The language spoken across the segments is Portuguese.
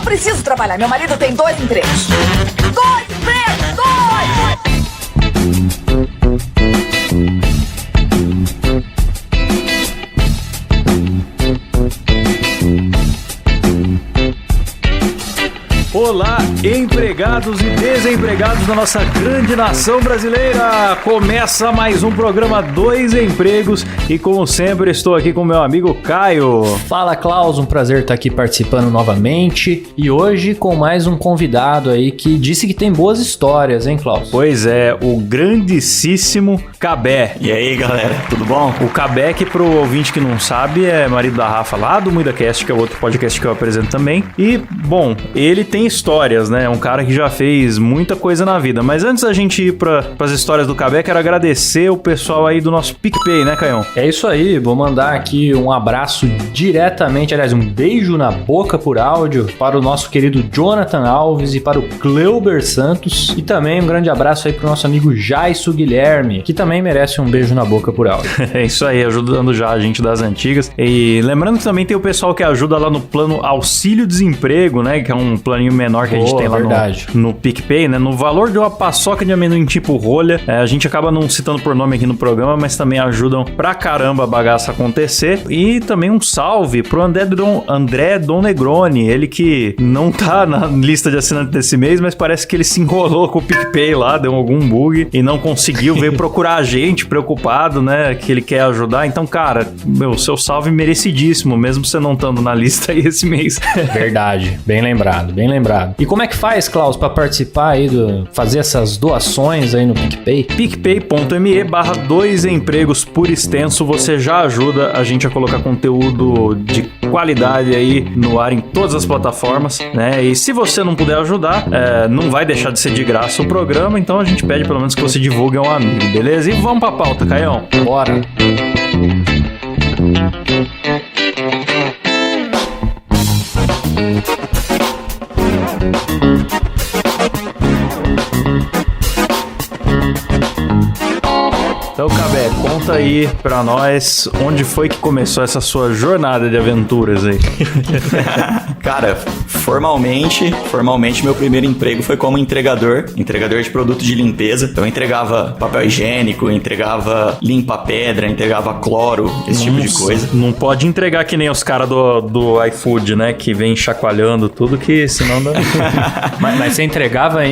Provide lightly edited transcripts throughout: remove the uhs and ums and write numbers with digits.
preciso trabalhar. Meu marido tem 2 empregos. 2 empregos! 2! Olá, empregados e desempregados da nossa grande nação brasileira! Começa mais um programa 2 Empregos e, como sempre, estou aqui com meu amigo Caio. Fala, Klaus, um prazer estar aqui participando novamente e hoje com mais um convidado aí que disse que tem boas histórias, hein, Klaus? Pois é, o grandíssimo Cabé. E aí, galera, tudo bom? O Cabé, que pro ouvinte que não sabe, é marido da Rafa lá do MuidaCast, que é outro podcast que eu apresento também. E, bom, ele tem histórias, né? É um cara que já fez muita coisa na vida. Mas antes da gente ir pras histórias do Cabé, quero agradecer o pessoal aí do nosso PicPay, né, Caião? É isso aí, vou mandar aqui um abraço diretamente, aliás, um beijo na boca por áudio para o nosso querido Jonathan Alves e para o Cleuber Santos. E também um grande abraço aí pro nosso amigo Jaisso Guilherme, que também merece um beijo na boca por áudio. É isso aí, ajudando já a gente das antigas. E lembrando que também tem o pessoal que ajuda lá no plano Auxílio Desemprego, né? Que é um planinho menor que a gente tem lá no PicPay, né? No valor de uma paçoca de amendoim tipo rolha. A gente acaba não citando por nome aqui no programa, mas também ajudam pra caramba a bagaça acontecer. E também um salve pro André Don Negroni, ele que não tá na lista de assinantes desse mês, mas parece que ele se enrolou com o PicPay lá, deu algum bug e não conseguiu, veio procurar a gente, preocupado, né? Que ele quer ajudar. Então, cara, meu, seu salve merecidíssimo, mesmo você não estando na lista aí esse mês. Verdade, bem lembrado, bem lembrado. E como é que faz, Klaus, para participar aí, fazer essas doações aí no PicPay? PicPay.me/2empregos por extenso, você já ajuda a gente a colocar conteúdo de qualidade aí no ar em todas as plataformas, né? E se você não puder ajudar, não vai deixar de ser de graça o programa, então a gente pede pelo menos que você divulgue a um amigo, beleza? E vamos pra pauta, Caião. Bora! Então, Cabé, conta aí pra nós onde foi que começou essa sua jornada de aventuras aí. Cara, formalmente meu primeiro emprego foi como entregador de produto de limpeza. Então eu entregava papel higiênico, entregava limpa-pedra, entregava cloro, esse tipo de coisa. Não pode entregar que nem os caras do iFood, né? Que vem chacoalhando tudo, que senão dá... mas você entregava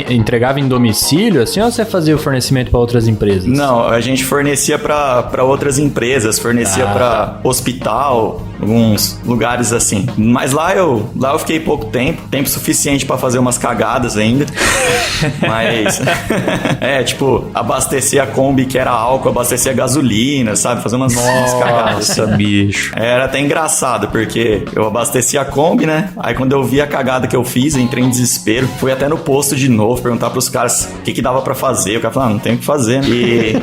em domicílio, assim, ou você fazia o fornecimento para outras empresas? Não, a gente fornecia para outras empresas, fornecia para hospital, alguns lugares assim. Mas lá eu fiquei pouco tempo suficiente para fazer umas cagadas ainda. Mas tipo, abastecer a Kombi que era álcool, abastecer a gasolina, sabe? Fazer umas cagadas. Nossa, bicho. Era até engraçado, porque eu abasteci a Kombi, né? Aí quando eu vi a cagada que eu fiz, eu entrei em desespero. Fui até no posto de novo, perguntar pros caras o que dava pra fazer. O cara falou, não tem o que fazer, né? E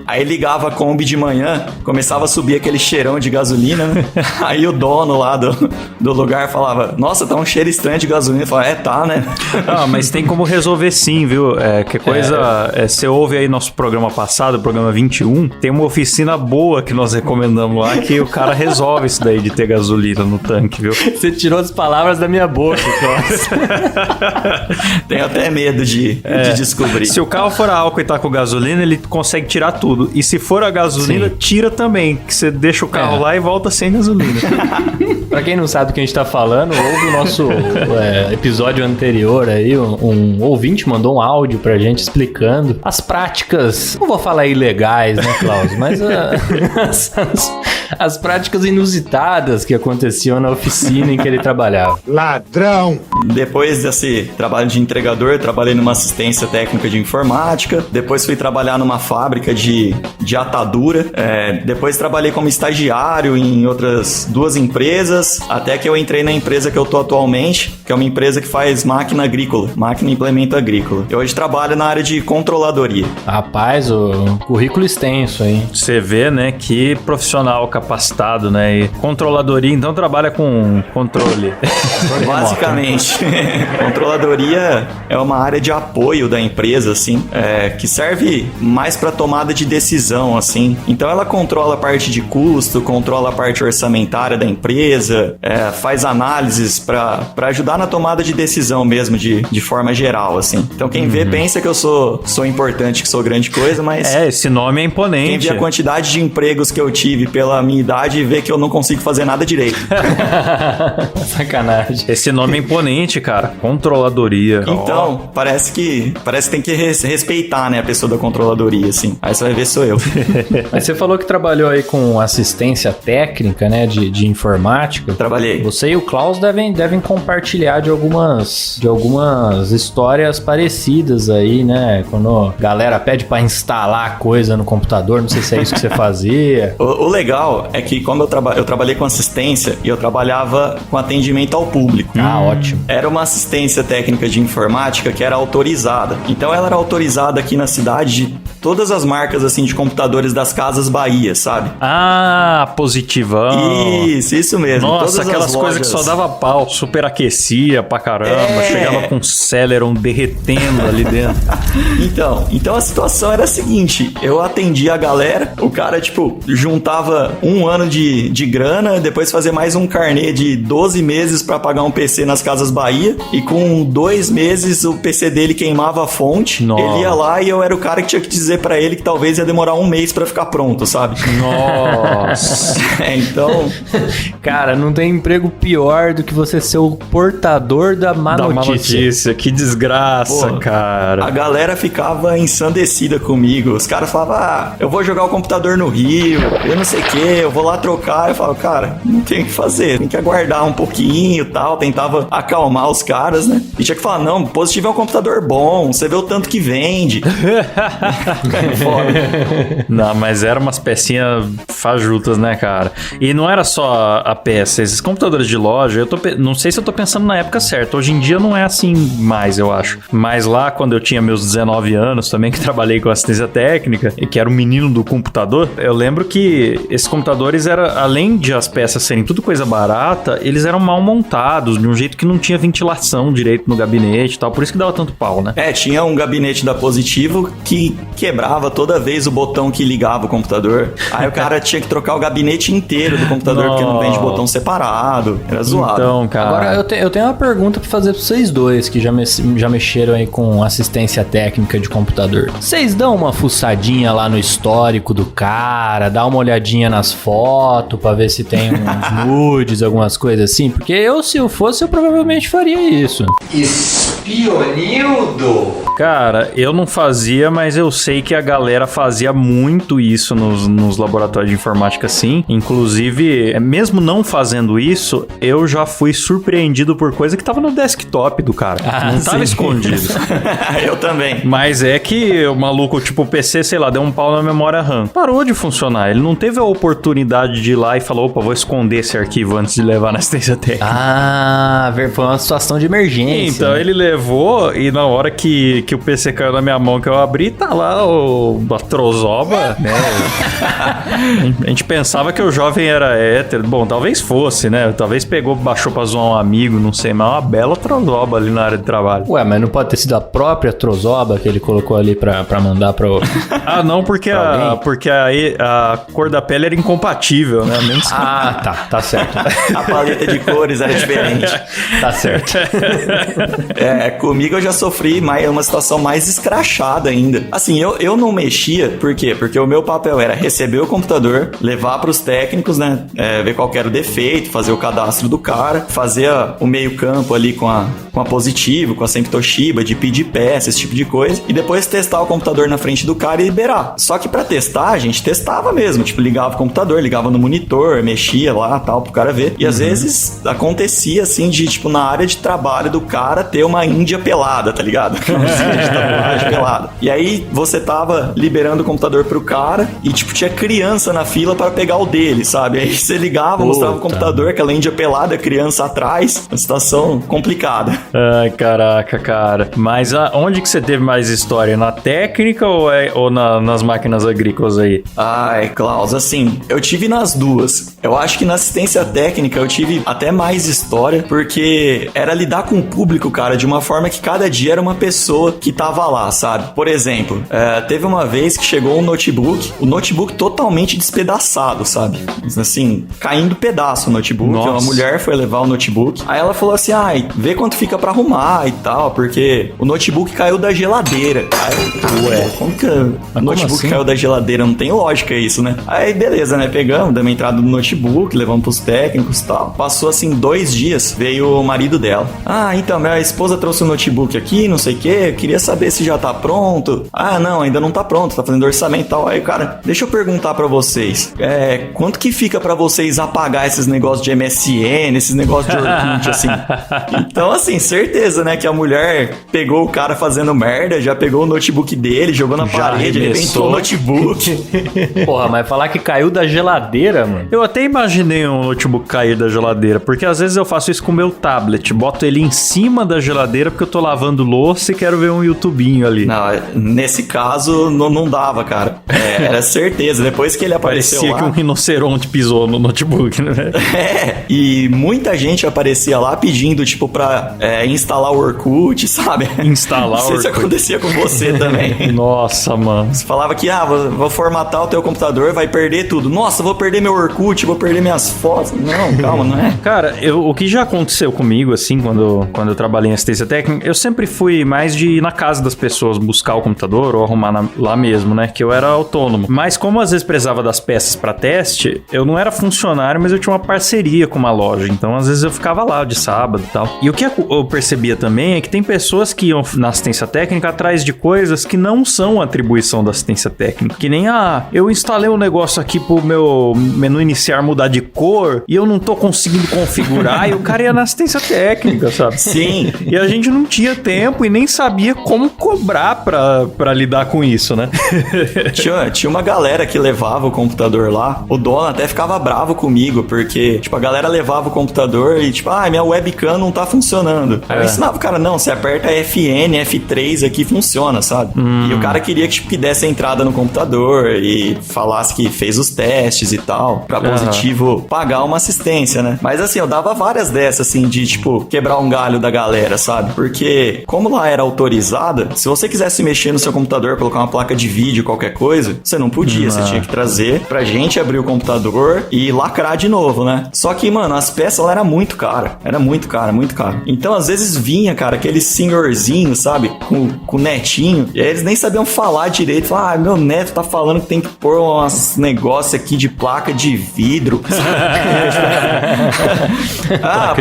aí ligava a Kombi de manhã, começava a subir aquele cheirão de gasolina, né? Aí o dono lá do lugar falava, nossa, tá um cheiro estranho de gasolina. Eu falava, tá, né? Ah, mas tem como resolver sim, viu? Que coisa... você ouve aí nosso programa passado, o programa 21, tem uma oficina boa que nós recomendamos lá, que o cara resolve isso daí de ter gasolina no tanque, viu? Você tirou as palavras da minha boca, Tenho até medo de descobrir. Se o carro for a álcool e tá com gasolina, ele consegue tirar tudo. E se for a gasolina, tira também, que você deixa o carro lá e volta sem gasolina. Pra quem não sabe do que a gente tá falando, ouve o nosso episódio anterior aí, um ouvinte mandou um áudio pra gente explicando as práticas, não vou falar ilegais, né, Klaus, mas as práticas inusitadas que aconteciam na oficina em que ele trabalhava. Ladrão! Depois desse trabalho de entregador, trabalhei numa assistência técnica de informática, depois fui trabalhar numa fábrica de atadura, depois trabalhei como estagiário em outras 2 empresas, até que eu entrei na empresa que eu tô atualmente, que é uma empresa que faz máquina e implemento agrícola. Eu hoje trabalho na área de controladoria. Rapaz, o currículo extenso, hein? Você vê, né, que profissional capacitado, né? E controladoria, então, trabalha com controle. Basicamente. Controladoria é uma área de apoio da empresa, assim, que serve mais para tomada de decisão, assim. Então, ela controla a parte de custo, controla a parte orçamentária da empresa, faz análises para ajudar na tomada de decisão mesmo, de forma geral, assim. Então, quem vê pensa que eu sou importante, que sou grande coisa, mas... esse nome é imponente. Quem vê a quantidade de empregos que eu tive pela minha idade vê que eu não consigo fazer nada direito. Sacanagem. Esse nome é imponente, cara. Controladoria. Então, parece que tem que respeitar, né, a pessoa da controladoria, assim. Aí você vai ver, sou eu. Mas você falou que trabalhou aí com assistência técnica, né, de informática. Trabalhei. Você e o Klaus devem compartilhar de algumas histórias parecidas aí, né? Quando a galera pede pra instalar coisa no computador, não sei se é isso que você fazia. O legal é que quando eu trabalhei com assistência e eu trabalhava com atendimento ao público. Ah, ótimo. Era uma assistência técnica de informática que era autorizada. Então ela era autorizada aqui na cidade de todas as marcas assim de computadores das Casas Bahia, sabe? Ah, Positivão. Isso mesmo. Nossa, todas aquelas coisas que só dava pau, superaquecia pra caramba, chegava com Celeron derretendo ali dentro. Então a situação era a seguinte, eu atendia a galera, o cara, tipo, juntava um ano de grana, depois fazia mais um carnê de 12 meses pra pagar um PC nas Casas Bahia, e com 2 meses o PC dele queimava a fonte, ele ia lá e eu era o cara que tinha que dizer pra ele que talvez ia demorar um mês pra ficar pronto, sabe? Nossa. Então... Cara, não tem emprego pior do que você ser o portador da má notícia. Que desgraça, cara. A galera ficava ensandecida comigo. Os caras falavam, eu vou jogar o computador no Rio, eu não sei o que, eu vou lá trocar. Eu falava, cara, não tem o que fazer, tem que aguardar um pouquinho e tal. Tentava acalmar os caras, né? E tinha que falar, não, Positivo é um computador bom, você vê o tanto que vende. Não, mas eram umas pecinhas fajutas, né, cara? E não era só a peça, esses computadores de loja, não sei se eu tô pensando na época certa. Hoje em dia não é assim mais, eu acho. Mas lá, quando eu tinha meus 19 anos também, que trabalhei com assistência técnica, e que era o menino do computador, eu lembro que esses computadores além de as peças serem tudo coisa barata, eles eram mal montados, de um jeito que não tinha ventilação direito no gabinete e tal, por isso que dava tanto pau, né? Tinha um gabinete da Positivo que quebrava toda vez o botão que ligava o computador. Aí o cara tinha que trocar o gabinete inteiro do computador, porque não vende botão separado. Era zoado. Então, cara... Agora, eu tenho uma pergunta pra fazer pra vocês dois, que já mexeram aí com assistência técnica de computador. Vocês dão uma fuçadinha lá no histórico do cara, dá uma olhadinha nas fotos pra ver se tem uns nudes, algumas coisas assim? Porque se eu fosse, eu provavelmente faria isso. Espionildo! Cara, eu não fazia, mas eu sei que a galera fazia muito isso nos laboratórios de informática, sim. Inclusive, mesmo não fazendo isso, eu já fui surpreendido por coisa que tava no desktop do cara. Não tava escondido. Eu também. Mas é que o maluco, tipo, o PC, sei lá, deu um pau na memória RAM. Parou de funcionar. Ele não teve a oportunidade de ir lá e falar, opa, vou esconder esse arquivo antes de levar na assistência técnica. Ah, foi uma situação de emergência. Então, ele levou e na hora que o PC caiu na minha mão, que eu abri, tá lá a trozoba, né? A gente pensava que o jovem era hétero. Bom, talvez fosse, né? Talvez baixou pra zoar um amigo, não sei, mas uma bela trozoba ali na área de trabalho. Ué, mas não pode ter sido a própria trozoba que ele colocou ali pra mandar pro... Ah, não, porque a cor da pele era incompatível, né? Menos... Ah, tá certo. A paleta de cores era diferente. Tá certo. Comigo eu já sofri uma situação mais escrachada ainda. Assim, eu não mexia, por quê? Porque o meu papel era receber o computador, levar pros técnicos, né? Ver qual que era o defeito, fazer o cadastro do cara, fazer o meio campo ali com a Positivo, com a Sempre Toshiba, de pedir peça, esse tipo de coisa, e depois testar o computador na frente do cara e liberar. Só que pra testar, a gente testava mesmo, tipo, ligava o computador, ligava no monitor, mexia lá, tal, pro cara ver. E às vezes acontecia, assim, de, tipo, na área de trabalho do cara ter uma índia pelada, tá ligado? De tatuagem pelada. E aí você tava liberando o computador pro cara e, tipo, tinha criança na fila para pegar o dele, sabe? Aí você ligava, mostrava o computador, aquela índia pelada, criança atrás. Uma situação complicada. Ai, caraca, cara. Mas onde que você teve mais história? Na técnica ou nas máquinas agrícolas aí? Ai, Klaus, assim, eu tive nas duas. Eu acho que na assistência técnica eu tive até mais história, porque era lidar com o público, cara, de uma forma que cada dia era uma pessoa que tava lá, sabe? Por exemplo, teve uma vez que chegou um notebook, o notebook totalmente despedaçado, sabe? Assim, caindo pedaço o notebook. Nossa. Uma mulher foi levar o notebook, aí ela falou assim, vê quanto fica pra arrumar e tal, porque o notebook caiu da geladeira. Aí, ué, como que o notebook assim? caiu da geladeira? Não tem lógica isso, né? Aí, beleza, né? Pegamos, demos entrada no notebook, levamos pros técnicos e tal. Passou, assim, 2 dias, veio o marido dela. Então, minha esposa trouxe o notebook aqui, não sei o quê, queria saber se já tá pronto. Não, ainda não tá pronto, tá fazendo orçamento e tal. Aí, cara, deixa eu perguntar pra vocês, quanto que fica pra vocês apagar esses negócios de MSN, esses negócios de Orkut, assim? Então, assim, certeza, né, que a mulher pegou o cara fazendo merda, já pegou o notebook dele, jogou na parede, arrebentou o notebook. Porra, mas falar que caiu da geladeira, mano. Eu até imaginei um notebook cair da geladeira, porque às vezes eu faço isso com o meu tablet, boto ele em cima da geladeira porque eu tô lavando louça e quero ver um YouTubinho ali. Não, nesse caso não dava, cara. Era certeza, depois que ele apareceu Parecia lá... que um rinoceronte pisou no notebook, né? E muita gente aparecia lá pedindo, tipo, pra instalar o Orkut, sabe? Instalar o Não sei Orkut. se acontecia com você também. Nossa, mano. Você falava que, vou formatar o teu computador, vai perder tudo. Nossa, vou perder meu Orkut, vou perder minhas fotos. Não, calma, não é? Cara, o que já aconteceu comigo, assim, quando eu trabalhei em assistência técnica, eu sempre fui mais de ir na casa das pessoas buscar o computador ou arrumar lá mesmo, né? Que eu era autônomo. Mas como às vezes precisava das peças pra teste, eu não era funcionário, mas eu tinha uma parceria com uma loja. Então, às vezes eu ficava lá de sábado e tal. E o que eu percebia também é que tem pessoas que iam na assistência técnica atrás de coisas que não são atribuição da assistência técnica. Que nem, eu instalei um negócio aqui pro meu menu iniciar mudar de cor e eu não tô conseguindo configurar e o cara ia na assistência técnica, sabe? Sim. E a gente não tinha tempo e nem sabia como cobrar pra lidar com isso, né? Tinha uma galera que levava o computador lá. O dono até ficava bravo comigo, porque, tipo, a galera levava o computador e, tipo, minha webcam não tá funcionando. Aí eu ensinava o cara, não, você aperta FN, F3 aqui, funciona, sabe? E o cara queria que, tipo, que desse a entrada no computador e falasse que fez os testes e tal, pra positivo pagar uma assistência, né? Mas, assim, eu dava várias dessas, assim, de, tipo, quebrar um galho da galera, sabe? Porque, como lá era autorizada, se você quisesse mexer no seu computador, colocar uma placa de vídeo, qualquer coisa, você não podia, você tinha que trazer pra gente abrir o computador e lacrar de novo, né? Só que, mano, as peças lá era muito cara. Era muito cara, muito caro. Então, às vezes vinha, cara, aquele senhorzinho, sabe? Com netinho. E aí eles nem sabiam falar direito. Falavam, meu neto tá falando que tem que pôr uns negócios aqui de placa de vidro.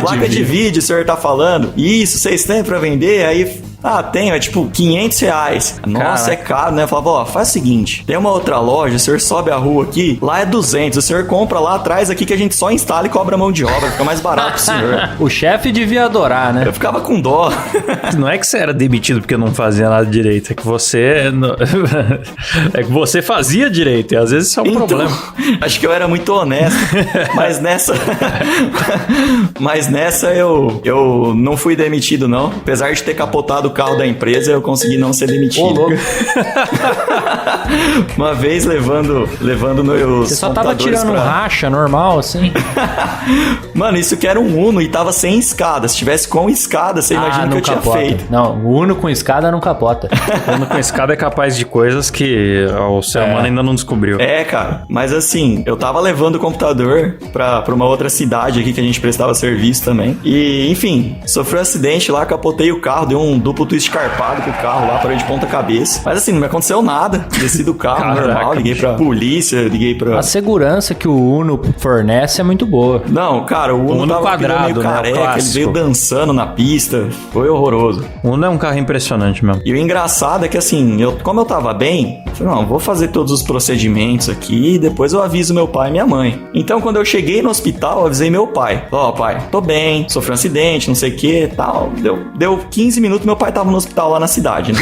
Placa de vídeo, o senhor tá falando. Isso, vocês têm pra vender? Aí... tenho, é tipo R$500. Nossa, é caro, né? Eu falava, faz o seguinte, tem uma outra loja, o senhor sobe a rua aqui, lá é 200, o senhor compra lá atrás aqui que a gente só instala e cobra mão de obra, fica mais barato pro senhor. O chefe devia adorar, né? Eu ficava com dó. Não é que você era demitido porque não fazia nada direito, é que você... é que você fazia direito, e às vezes isso é um problema. Acho que eu era muito honesto, mas nessa eu não fui demitido, não. Apesar de ter capotado o carro da empresa, eu consegui não ser demitido. Ô, louco. Uma vez levando meus Você só tava tirando pra... racha normal, assim? Mano, isso que era um Uno e tava sem escada. Se tivesse com escada, você imagina que eu tinha feito. Não, o Uno com escada não capota. O Uno com escada é capaz de coisas que o ser humano ainda não descobriu. Cara. Mas assim, eu tava levando o computador pra uma outra cidade aqui que a gente prestava serviço também. E, enfim, sofreu um acidente lá, capotei o carro, deu um duplo twist carpado com o carro lá, parei de ponta cabeça. Mas assim, não me aconteceu nada. Desci do carro normal, liguei pra polícia, liguei pra... A segurança que o Uno fornece é muito boa. Não, cara, o Uno tava quadrado, meio careca, né? ele veio dançando na pista. Foi horroroso. O Uno é um carro impressionante mesmo. E o engraçado é que assim, como eu tava bem, eu falei, não, vou fazer todos os procedimentos aqui e depois eu aviso meu pai e minha mãe. Então, quando eu cheguei no hospital, eu avisei meu pai. Pai, tô bem, sofri um acidente, não sei o que, tal. Deu 15 minutos, meu pai tava no hospital lá na cidade, né?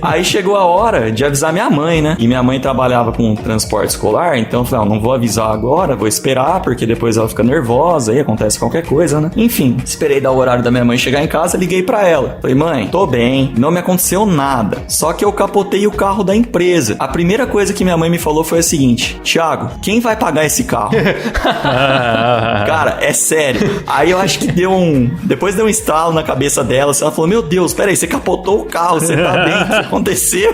Aí chegou a hora de avisar minha mãe, né? E minha mãe trabalhava com transporte escolar, então eu falei, não vou avisar agora, vou esperar, porque depois ela fica nervosa, aí acontece qualquer coisa, né? Enfim, esperei dar o horário da minha mãe chegar em casa, liguei pra ela. Falei, mãe, tô bem, não me aconteceu nada, só que eu capotei o carro da empresa. A primeira coisa que minha mãe me falou foi a seguinte: Thiago, quem vai pagar esse carro? Cara, é sério. Aí eu acho que depois deu um estalo na cabeça dela, assim, ela falou, meu Deus, peraí, você capotou o carro, você tá bem, o que aconteceu?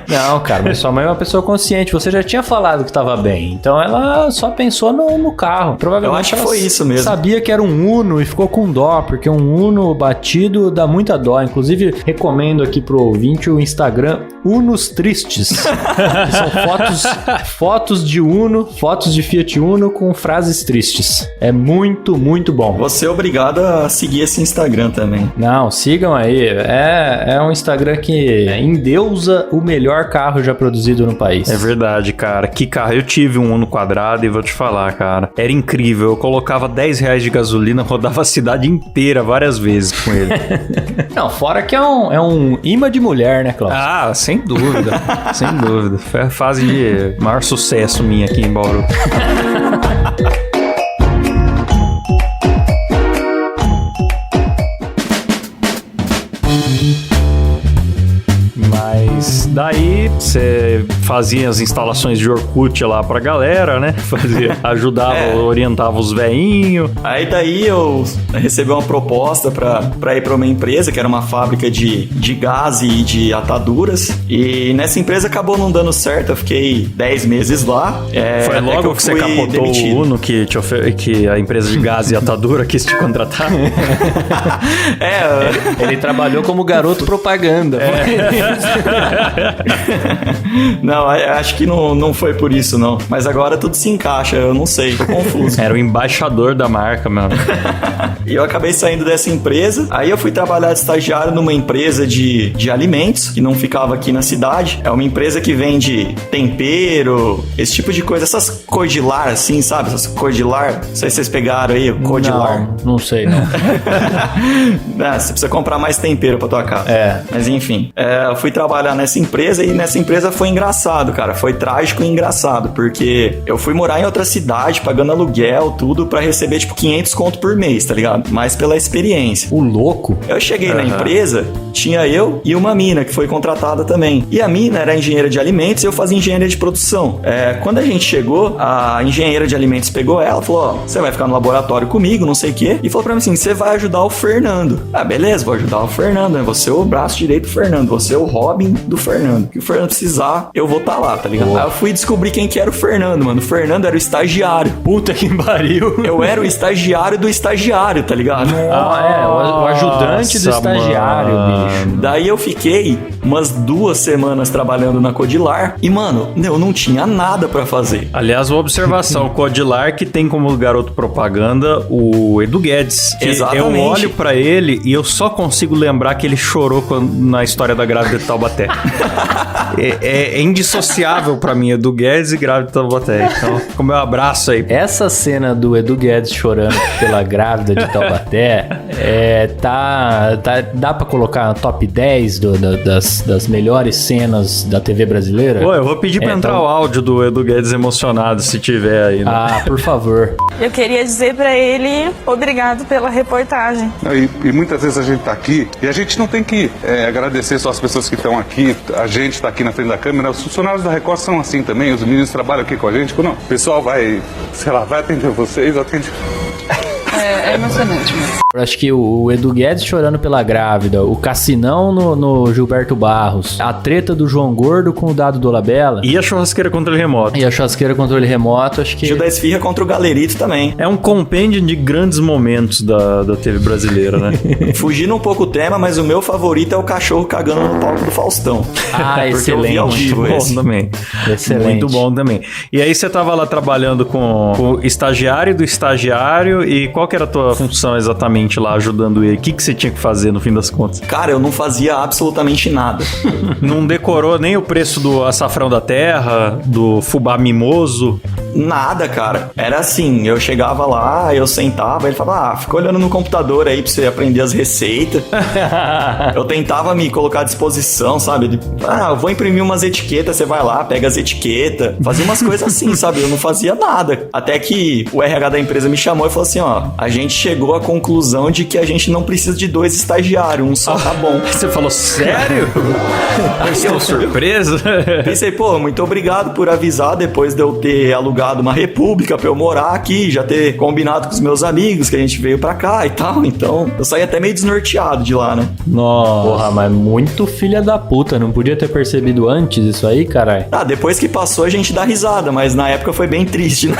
Não, cara, mas sua mãe é uma pessoa consciente, você já tinha falado que tava bem, então ela só pensou no carro. Provavelmente eu acho que foi isso mesmo. Sabia que era um Uno e ficou com dó, porque um Uno batido dá muita dó. Inclusive, recomendo aqui pro ouvinte o Instagram Unos Tristes, que são fotos de Uno, fotos de Fiat Uno com frases tristes. É muito, muito bom. Você é obrigado a seguir esse Instagram também. Não, sigam aí. É um Instagram que endeusa o melhor carro já produzido no país. É verdade, cara. Que carro. Eu tive um Uno quadrado e vou te falar, cara. Era incrível. Eu colocava R$10 de gasolina, rodava a cidade inteira várias vezes com ele. Não, fora que é um imã de mulher, né, Cláudio? Ah, sem dúvida. Sem dúvida. Foi a fase de maior sucesso minha aqui em Bauru. Mas daí você fazia as instalações de Orkut lá pra galera, né? Ajudava, orientava os veinhos. Aí daí eu recebi uma proposta pra ir pra uma empresa, que era uma fábrica de gás e de ataduras. E nessa empresa acabou não dando certo, eu fiquei 10 meses lá. Foi logo que você capotou demitido. O Uno que a empresa de gás e atadura quis te contratar? Ele trabalhou como garoto propaganda. Não, acho que não foi por isso, não. Mas agora tudo se encaixa, eu não sei, tô confuso. Era o embaixador da marca, mano. E eu acabei saindo dessa empresa. Aí eu fui trabalhar de estagiário numa empresa de alimentos, que não ficava aqui na cidade. É uma empresa que vende tempero, esse tipo de coisa. Essas cordilar, assim, sabe? Essas cordilar. Não sei se vocês pegaram aí, cordilar. Não sei, não. Você precisa comprar mais tempero pra tua casa. Mas enfim, eu fui trabalhar nessa empresa, e nessa empresa foi engraçado, cara. Foi trágico e engraçado, porque eu fui morar em outra cidade, pagando aluguel, tudo, pra receber, tipo, 500 conto por mês, tá ligado? Mas pela experiência. O louco? Eu cheguei na empresa, tinha eu e uma mina que foi contratada também. E a mina era engenheira de alimentos e eu fazia engenharia de produção. Quando a gente chegou, a engenheira de alimentos pegou ela, falou, você vai ficar no laboratório comigo, não sei o quê. E falou pra mim assim, você vai ajudar o Fernando. Beleza, vou ajudar o Fernando, né? Você é o braço direito do Fernando, você é o Robin do Fernando. Que o Fernando precisar, eu vou estar lá, tá ligado? Aí eu fui descobrir quem que era o Fernando, mano. O Fernando era o estagiário. Puta que pariu. Eu era o estagiário do estagiário, tá ligado? O ajudante do estagiário, bicho. Daí eu fiquei umas 2 semanas trabalhando na Codilar e, mano, eu não tinha nada pra fazer. Aliás, uma observação, o Codilar que tem como garoto propaganda o Edu Guedes. Exatamente. Eu olho pra ele e eu só consigo lembrar que ele chorou na história da grávida de Taubaté. É indissociável pra mim, Edu Guedes e grávida de Taubaté. Então, com meu abraço aí. Essa cena do Edu Guedes chorando pela grávida de Taubaté, dá pra colocar no top 10 das melhores cenas da TV brasileira? Pô, eu vou pedir pra entrar o áudio do Edu Guedes emocionado, se tiver aí, né? Por favor. Eu queria dizer pra ele obrigado pela reportagem. E muitas vezes a gente tá aqui e a gente não tem que agradecer só as pessoas que estão aqui, a gente tá aqui na frente da câmera, os funcionários da Record são assim também, os meninos trabalham aqui com a gente, não, o pessoal vai atender vocês, atende... É emocionante mesmo. Eu acho que o Edu Guedes chorando pela grávida, o Cassinão no Gilberto Barros, a treta do João Gordo com o Dado Dolabella. E a churrasqueira controle remoto. Acho que... Gil da Esfirra contra o Galerito também. É um compêndio de grandes momentos da TV brasileira, né? Fugindo um pouco o tema, mas o meu favorito é o cachorro cagando no palco do Faustão. Excelente. Eu vi ao vivo Muito bom também. Excelente. Muito bom também. E aí você tava lá trabalhando com o estagiário do estagiário, e qual que era a tua função exatamente lá, ajudando ele? O que você tinha que fazer no fim das contas? Cara, eu não fazia absolutamente nada. Não decorou nem o preço do açafrão da terra, do fubá mimoso? Nada, cara. Era assim, eu chegava lá, eu sentava, ele falava, fica olhando no computador aí pra você aprender as receitas. Eu tentava me colocar à disposição, sabe? Ele, eu vou imprimir umas etiquetas, você vai lá, pega as etiquetas. Fazia umas coisas assim, sabe? Eu não fazia nada. Até que o RH da empresa me chamou e falou assim, a gente chegou à conclusão de que a gente não precisa de 2 estagiários, um só tá bom. Você falou, sério? Eu estou surpreso. Pensei, muito obrigado por avisar depois de eu ter alugado uma república pra eu morar aqui, já ter combinado com os meus amigos que a gente veio pra cá e tal. Então, eu saí até meio desnorteado de lá, né? Nossa. Porra, mas muito filha da puta. Não podia ter percebido antes isso aí, caralho? Depois que passou a gente dá risada, mas na época foi bem triste, né?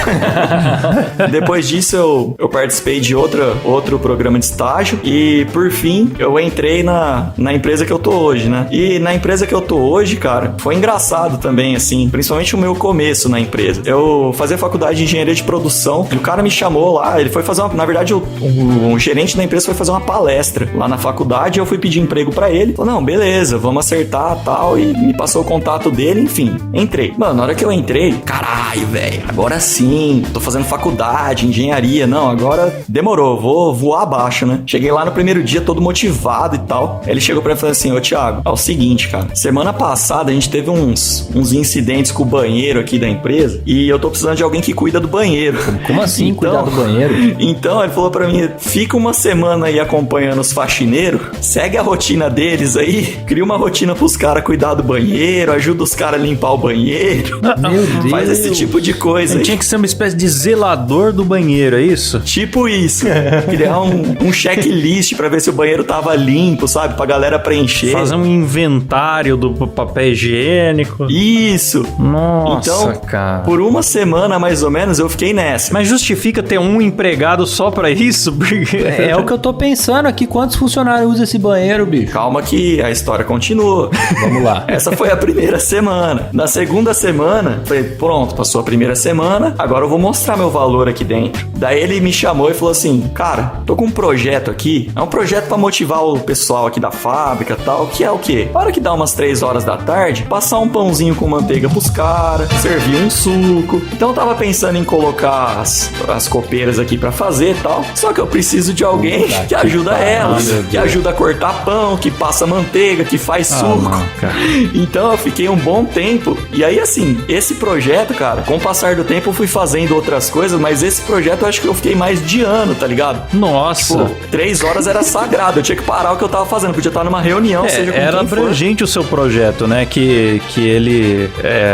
Depois disso eu participei de outro programa de estágio e, por fim, eu entrei na empresa que eu tô hoje, né? E na empresa que eu tô hoje, cara, foi engraçado também, assim, principalmente o meu começo na empresa. Eu fazia faculdade de engenharia de produção e o cara me chamou lá, ele foi fazer na verdade, o gerente da empresa foi fazer uma palestra lá na faculdade e eu fui pedir emprego pra ele. Falou, não, beleza, vamos acertar tal, e me passou o contato dele, enfim, entrei. Mano, na hora que eu entrei, caralho, velho, agora sim, tô fazendo faculdade, engenharia, não, agora demorou, vou voar abaixo, né? Cheguei lá no primeiro dia todo motivado e tal. Ele chegou pra mim e falou assim, Thiago, é o seguinte, cara, semana passada a gente teve uns incidentes com o banheiro aqui da empresa e eu tô precisando de alguém que cuida do banheiro. Como assim, então, cuidar do banheiro? Então, ele falou pra mim, fica uma semana aí acompanhando os faxineiros, segue a rotina deles aí, cria uma rotina pros caras cuidar do banheiro, ajuda os caras a limpar o banheiro. Meu Deus. Faz esse tipo de coisa aí. Tinha que ser uma espécie de zelador do banheiro, é isso? Tipo isso. Criar um checklist pra ver se o banheiro tava limpo, sabe? Pra galera preencher. Fazer um inventário do papel higiênico. Isso. Nossa, então, cara. Por uma semana, mais ou menos, eu fiquei nessa. Mas justifica ter um empregado só pra isso? Porque... É o que eu tô pensando aqui. Quantos funcionários usam esse banheiro, bicho? Calma que a história continua. Vamos lá. Essa foi a primeira semana. Na segunda semana, falei, pronto, passou a primeira semana, agora eu vou mostrar meu valor aqui dentro. Daí ele me chamou e falou assim, cara, tô com um projeto aqui, é um projeto pra motivar o pessoal aqui da fábrica e tal, que é o quê? Para que dá umas 3 horas da tarde, passar um pãozinho com manteiga pros caras, servir um suco. Então eu tava pensando em colocar as copeiras aqui pra fazer e tal, só que eu preciso de alguém que ajuda elas, que ajuda a cortar pão, que passa manteiga, que faz suco. Não, cara. Então eu fiquei um bom tempo, e aí assim, esse projeto, cara, com o passar do tempo eu fui fazendo outras coisas, mas esse projeto eu acho que eu fiquei mais de ano, tá ligado? Nossa. 3 horas era sagrado, eu tinha que parar o que eu tava fazendo, podia estar numa reunião, seja com era quem for. abrangente o seu projeto, né? Que ele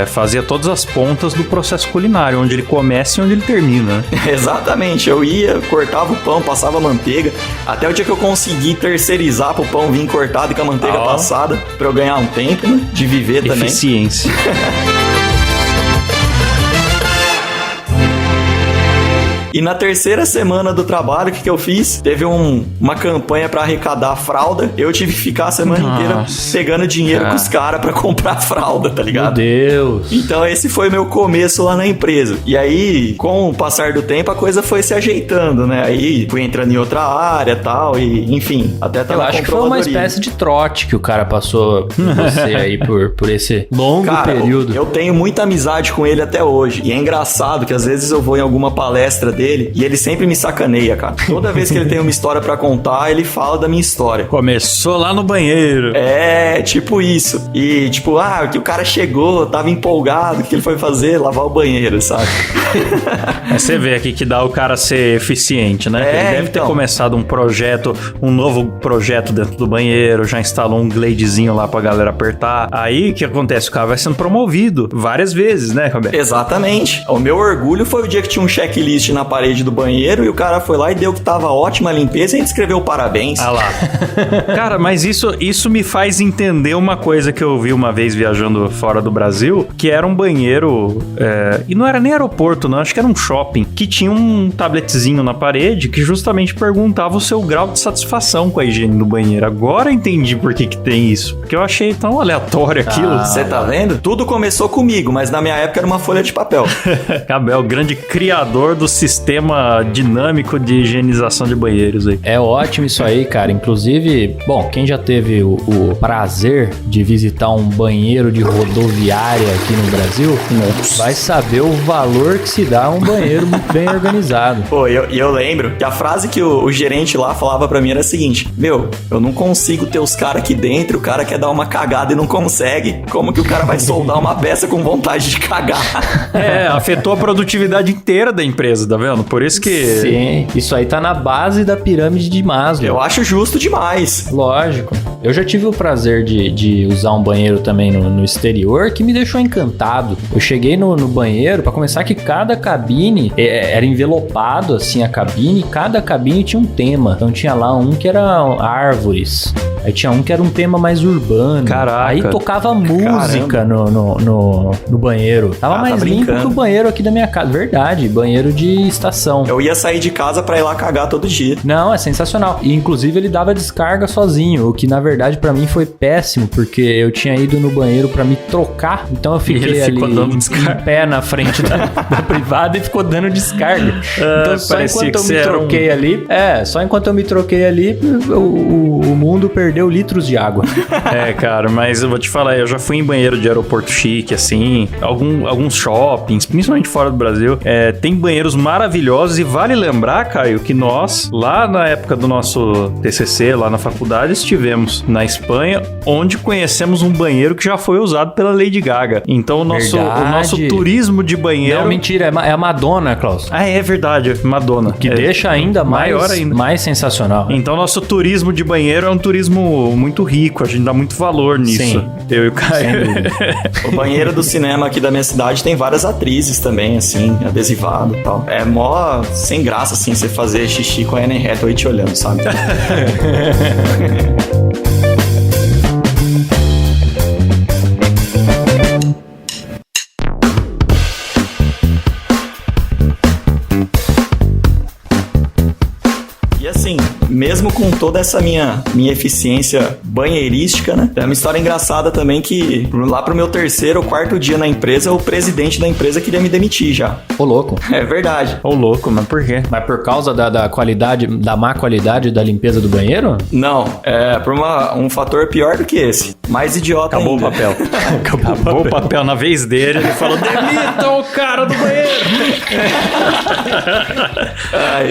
fazia todas as pontas do processo culinário, onde ele começa e onde ele termina, né? Exatamente, eu ia, cortava o pão, passava manteiga, até o dia que eu consegui terceirizar pro pão vir cortado e com a manteiga passada, pra eu ganhar um tempo, né? De viver também. Eficiência. E na terceira semana do trabalho, o que eu fiz? Teve uma campanha pra arrecadar fralda. Eu tive que ficar a semana inteira pegando dinheiro com os caras pra comprar fralda, tá ligado? Meu Deus. Então esse foi meu começo lá na empresa. E aí, com o passar do tempo, a coisa foi se ajeitando, né? Aí fui entrando em outra área e tal, e enfim, até tá eu acho que foi uma espécie de trote que o cara passou por você aí por esse longo período. Eu tenho muita amizade com ele até hoje. E é engraçado que às vezes eu vou em alguma palestra dele e ele sempre me sacaneia, cara. Toda vez que ele tem uma história pra contar, ele fala da minha história. Começou lá no banheiro. É, tipo isso. E tipo, que o cara chegou, tava empolgado, o que ele foi fazer? Lavar o banheiro, sabe? Você vê aqui que dá o cara ser eficiente, né? Ele deve ter começado um novo projeto dentro do banheiro, já instalou um gladezinho lá pra galera apertar. Aí, o que acontece? O cara vai sendo promovido várias vezes, né, Roberto? Exatamente. O meu orgulho foi o dia que tinha um checklist na parede do banheiro e o cara foi lá e deu que tava ótima a limpeza e a gente escreveu parabéns. Ah lá. Cara, mas isso me faz entender uma coisa que eu vi uma vez viajando fora do Brasil, que era um banheiro, e não era nem aeroporto, não, acho que era um shopping, que tinha um tabletzinho na parede que justamente perguntava o seu grau de satisfação com a higiene do banheiro. Agora eu entendi por que tem isso, porque eu achei tão aleatório aquilo. Você tá vendo? Tudo começou comigo, mas na minha época era uma folha de papel. Cabel, grande criador do sistema sistema dinâmico de higienização de banheiros aí. É ótimo isso aí, cara. Inclusive, bom, quem já teve o prazer de visitar um banheiro de rodoviária aqui no Brasil, vai saber o valor que se dá a um banheiro muito bem organizado. Pô, eu lembro que a frase que o gerente lá falava pra mim era a seguinte: meu, eu não consigo ter os caras aqui dentro, o cara quer dar uma cagada e não consegue. Como que o cara vai soldar uma peça com vontade de cagar? Afetou a produtividade inteira da empresa, tá vendo? Por isso que... Sim, isso aí tá na base da pirâmide de Maslow. Eu acho justo demais. Lógico. Eu já tive o prazer de usar um banheiro também no exterior que me deixou encantado. Eu cheguei no banheiro, pra começar, que cada cabine era envelopado, assim, a cabine, e cada cabine tinha um tema. Então tinha lá um que era árvores, aí tinha um que era um tema mais urbano. Caraca. Aí tocava música no banheiro. Tava mais limpo que o banheiro aqui da minha casa. Verdade, banheiro de estação. Eu ia sair de casa pra ir lá cagar todo dia. Não, é sensacional. E inclusive ele dava descarga sozinho, o que na verdade pra mim foi péssimo, porque eu tinha ido no banheiro pra me trocar, então eu fiquei ali em pé na frente da privada e ficou dando descarga. Então só enquanto eu me troquei ali, só enquanto eu me troquei ali, o mundo perdeu litros de água. Cara, mas eu vou te falar, eu já fui em banheiro de aeroporto chique, assim, alguns shoppings, principalmente fora do Brasil, tem banheiros maravilhosos, e vale lembrar, Caio, que nós, lá na época do nosso TCC, lá na faculdade, estivemos na Espanha, onde conhecemos um banheiro que já foi usado pela Lady Gaga. Então o nosso turismo de banheiro... Não, mentira, é a Madonna, Klaus. É verdade, Madonna. Que deixa ainda mais sensacional. Então nosso turismo de banheiro é um turismo muito rico, a gente dá muito valor nisso. Sim. Eu e o Caio. O banheiro do cinema aqui da minha cidade tem várias atrizes também, assim, adesivado e tal. É mó sem graça, assim, você fazer xixi com a Anne Hathaway te olhando, sabe? Mesmo com toda essa minha eficiência banheirística, né? Tem uma história engraçada também que lá pro meu terceiro ou quarto dia na empresa, o presidente da empresa queria me demitir já. Ô, louco. É verdade. Ô, louco, mas por quê? Mas por causa da qualidade, da má qualidade da limpeza do banheiro? Não, por um fator pior do que esse. Mais idiota Acabou ainda. o papel. Acabou o papel na vez dele, ele falou: demitam o cara do banheiro.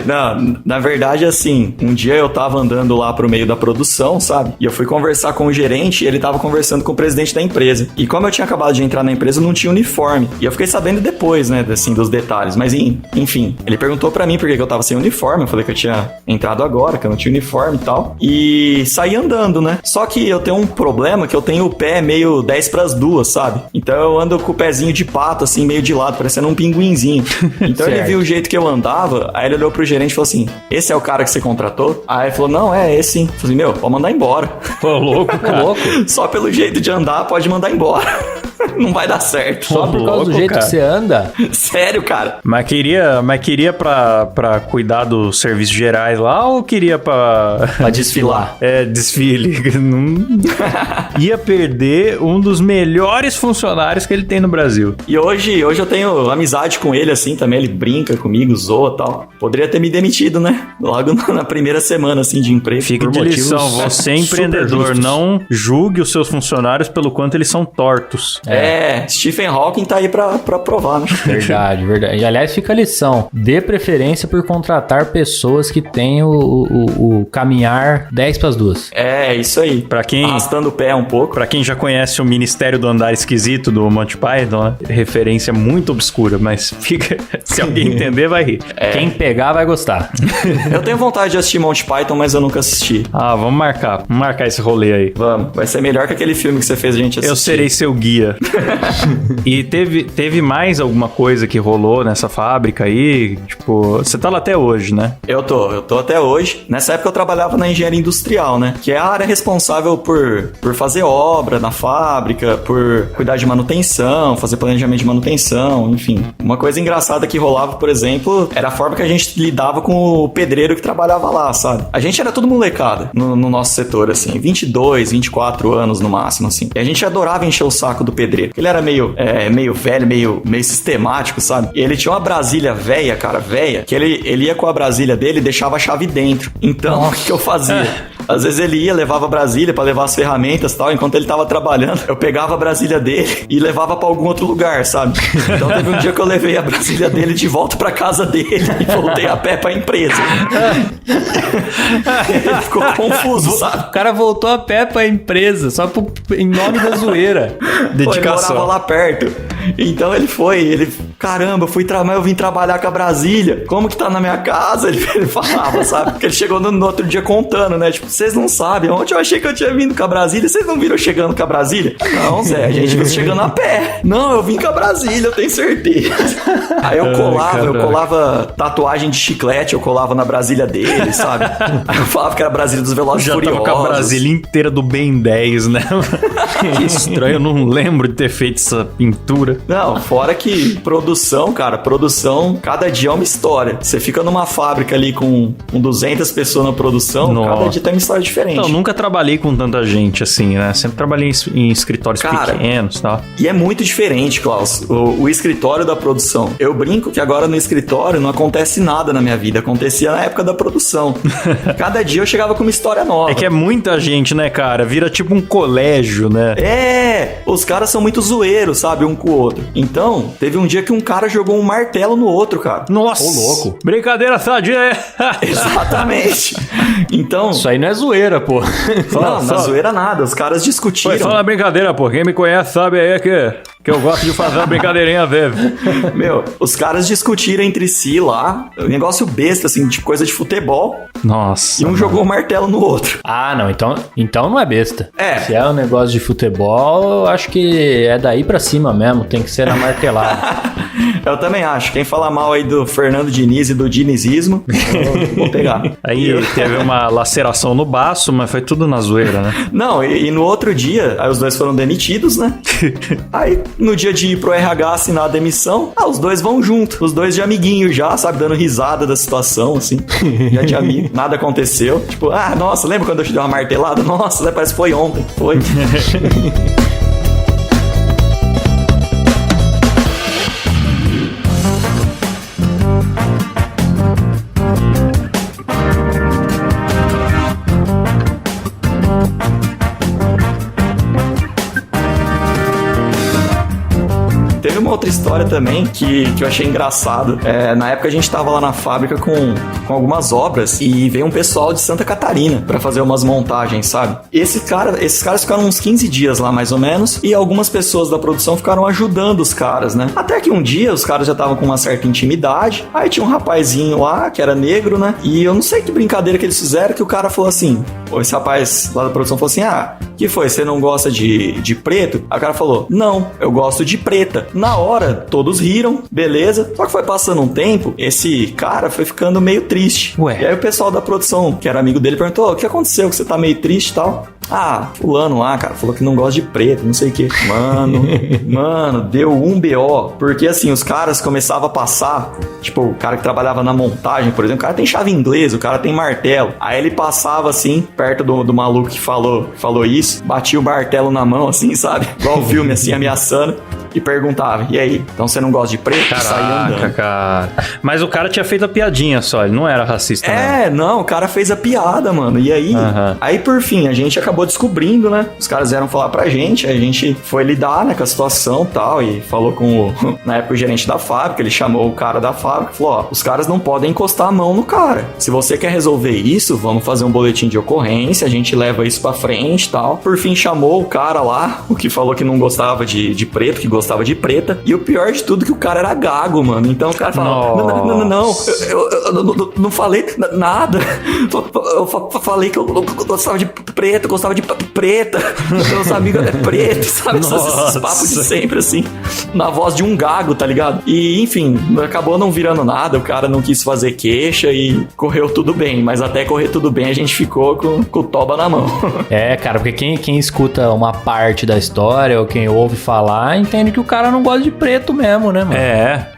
Não, na verdade, assim, um dia eu tava andando lá pro meio da produção, sabe? E eu fui conversar com o gerente e ele tava conversando com o presidente da empresa. E como eu tinha acabado de entrar na empresa, eu não tinha uniforme. E eu fiquei sabendo depois, né, assim, dos detalhes. Mas, enfim, ele perguntou pra mim por que eu tava sem uniforme. Eu falei que eu tinha entrado agora, que eu não tinha uniforme e tal. E saí andando, né? Só que eu tenho um problema, que eu tenho o pé meio 10 pras 2, sabe? Então eu ando com o pezinho de pato, assim, meio de lado, parecendo um pinguinzinho. Então ele viu o jeito que eu andava, aí ele olhou pro gerente e falou assim: esse é o cara que você contratou? Aí ele falou: não, é esse sim. Eu falei: meu, pode mandar embora. Pô, louco, cara. Louco. Só pelo jeito de andar, pode mandar embora. Não vai dar certo. Só por causa do jeito que você anda? Sério, cara. Mas queria pra cuidar dos serviços gerais lá, ou queria pra desfilar? Desfile. Ia perder um dos melhores funcionários que ele tem no Brasil. E hoje eu tenho amizade com ele, assim, também. Ele brinca comigo, zoa e tal. Poderia ter me demitido, né? Logo na primeira semana, assim, de emprego. Fica de lição, você empreendedor, não julgue os seus funcionários pelo quanto eles são tortos. Stephen Hawking tá aí pra provar, né? Verdade. E aliás, fica a lição: dê preferência por contratar pessoas que têm o caminhar 10 pras 2. É, isso aí. Arrastando o pé um pouco. Pra quem já conhece o Ministério do Andar Esquisito do Monty Python, né? Referência muito obscura, mas fica... se alguém entender, vai rir. Quem pegar vai gostar. Eu tenho vontade de assistir Monty Python, mas eu nunca assisti. Vamos marcar esse rolê aí. Vamos, vai ser melhor que aquele filme que você fez a gente assistir. Eu serei seu guia. E teve mais alguma coisa que rolou nessa fábrica aí? Tipo, você tá lá até hoje, né? Eu tô até hoje. Nessa época eu trabalhava na engenharia industrial, né? Que é a área responsável por fazer obra na fábrica, por cuidar de manutenção, fazer planejamento de manutenção, enfim. Uma coisa engraçada que rolava, por exemplo, era a forma que a gente lidava com o pedreiro que trabalhava lá, sabe? sabe? A gente era tudo molecada no nosso setor, assim, 22, 24 anos no máximo, assim. E a gente adorava encher o saco do pedreiro. Ele era meio velho, meio sistemático, sabe? E ele tinha uma Brasília velha, cara, velha, que ele ia com a Brasília dele e deixava a chave dentro. Então, o que eu fazia? Às vezes ele ia, levava a Brasília pra levar as ferramentas e tal, enquanto ele tava trabalhando, eu pegava a Brasília dele e levava pra algum outro lugar, sabe? Então teve um dia que eu levei a Brasília dele de volta pra casa dele e voltei a pé pra empresa. Ele ficou confuso, sabe? O cara voltou a pé pra empresa, só em nome da zoeira. Dedicação. Ele morava lá perto. Então caramba, eu vim trabalhar com a Brasília. Como que tá na minha casa? Ele falava, sabe? Porque ele chegou no outro dia contando, né? Tipo, vocês não sabem, ontem eu achei que eu tinha vindo com a Brasília, vocês não viram chegando com a Brasília? Não, Zé, a gente viu chegando a pé. Não, eu vim com a Brasília, eu tenho certeza. Aí eu colava tatuagem de chiclete, eu colava na Brasília dele, sabe? Aí eu falava que era a Brasília dos Velozes Furiosos. Já tava com a Brasília inteira do Ben 10, né? Que estranho, eu não lembro de ter feito essa pintura. Não, fora que produção, cada dia é uma história. Você fica numa fábrica ali com 200 pessoas na produção, cada dia tem uma história diferente. Então, eu nunca trabalhei com tanta gente assim, né? Sempre trabalhei em escritórios pequenos e tal. E é muito diferente, Klaus, o escritório da produção. Eu brinco que agora no escritório não acontece nada na minha vida, acontecia na época da produção. Cada dia eu chegava com uma história nova. É que é muita gente, né, cara? Vira tipo um colégio, né? Os caras são muito zoeiros, sabe? Um com o outro. Então, teve um dia que um cara jogou um martelo no outro, cara. Nossa! Ô, louco. Brincadeira sadia, é? Exatamente. Então... Isso aí não é zoeira, pô. Não é zoeira nada. Os caras discutiram. Foi só uma brincadeira, pô. Quem me conhece sabe aí que eu gosto de fazer uma brincadeirinha às vezes. Meu, os caras discutiram entre si lá, um negócio besta, assim, de coisa de futebol. Nossa. E um jogou o martelo no outro. Ah, não, então não é besta. É. Se é um negócio de futebol, eu acho que é daí pra cima mesmo, tem que ser na martelada. Eu também acho. Quem fala mal aí do Fernando Diniz e do dinizismo, eu vou pegar. Aí teve uma laceração no baço, mas foi tudo na zoeira, né? Não, e no outro dia, aí os dois foram demitidos, né? Aí, no dia de ir pro RH assinar a demissão, os dois vão junto. Os dois de amiguinho já, sabe? Dando risada da situação, assim. Já de amigo. Nada aconteceu. Tipo, nossa, lembra quando eu te dei uma martelada? Nossa, parece que foi ontem. Foi. Teve uma outra história também que eu achei engraçado. Na época a gente tava lá na fábrica com algumas obras e veio um pessoal de Santa Catarina pra fazer umas montagens, sabe? Esses caras ficaram uns 15 dias lá mais ou menos e algumas pessoas da produção ficaram ajudando os caras, né? Até que um dia os caras já estavam com uma certa intimidade, aí tinha um rapazinho lá que era negro, né? E eu não sei que brincadeira que eles fizeram que o cara falou assim, esse rapaz lá da produção falou assim, que foi? Você não gosta de preto? Aí o cara falou, não, eu gosto de preta. Na hora, todos riram, beleza. Só que foi passando um tempo, esse cara foi ficando meio triste. Ué. E aí o pessoal da produção, que era amigo dele, perguntou, o que aconteceu? Que você tá meio triste e tal? Fulano lá, cara, falou que não gosta de preto, não sei o que. Mano, deu um BO. Porque assim, os caras começavam a passar, tipo, o cara que trabalhava na montagem, por exemplo, o cara tem chave inglesa, o cara tem martelo. Aí ele passava assim, perto do maluco que falou isso, batia o martelo na mão, assim, sabe? Igual o filme, assim, ameaçando. E perguntava, e aí? Então você não gosta de preto? Caraca, cara. Mas o cara tinha feito a piadinha só, ele não era racista, né? Não, o cara fez a piada, mano. E aí, aí por fim, a gente acabou descobrindo, né? Os caras vieram falar pra gente, a gente foi lidar, né, com a situação e tal, e falou com na época, o gerente da fábrica, ele chamou o cara da fábrica e falou, os caras não podem encostar a mão no cara. Se você quer resolver isso, vamos fazer um boletim de ocorrência, a gente leva isso pra frente e tal. Por fim, chamou o cara lá, o que falou que não gostava de preto, que gostava de preta, e o pior de tudo que o cara era gago, mano. Então o cara falava, não, eu não falei nada, eu falei que eu gostava de preto, gostava de preta, meus amigos é preto, sabe? Esses papos de sempre, assim, na voz de um gago, tá ligado? E, enfim, acabou não virando nada, o cara não quis fazer queixa e correu tudo bem, mas até correr tudo bem a gente ficou com o toba na mão. Cara, porque quem escuta uma parte da história ou quem ouve falar, entende define que o cara não gosta de preto mesmo, né, mano?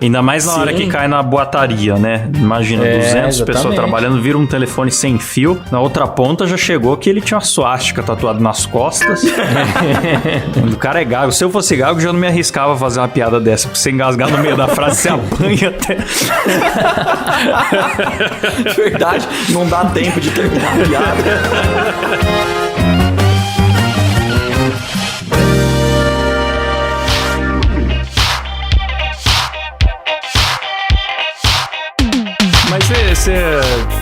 Ainda mais na hora que cai na boataria, né? Imagina, 200 pessoas trabalhando, vira um telefone sem fio, na outra ponta já chegou que ele tinha uma suástica tatuada nas costas. O cara é gago. Se eu fosse gago, já não me arriscava a fazer uma piada dessa, porque você engasgar no meio da frase, você apanha até. Verdade, não dá tempo de terminar a piada. Mas você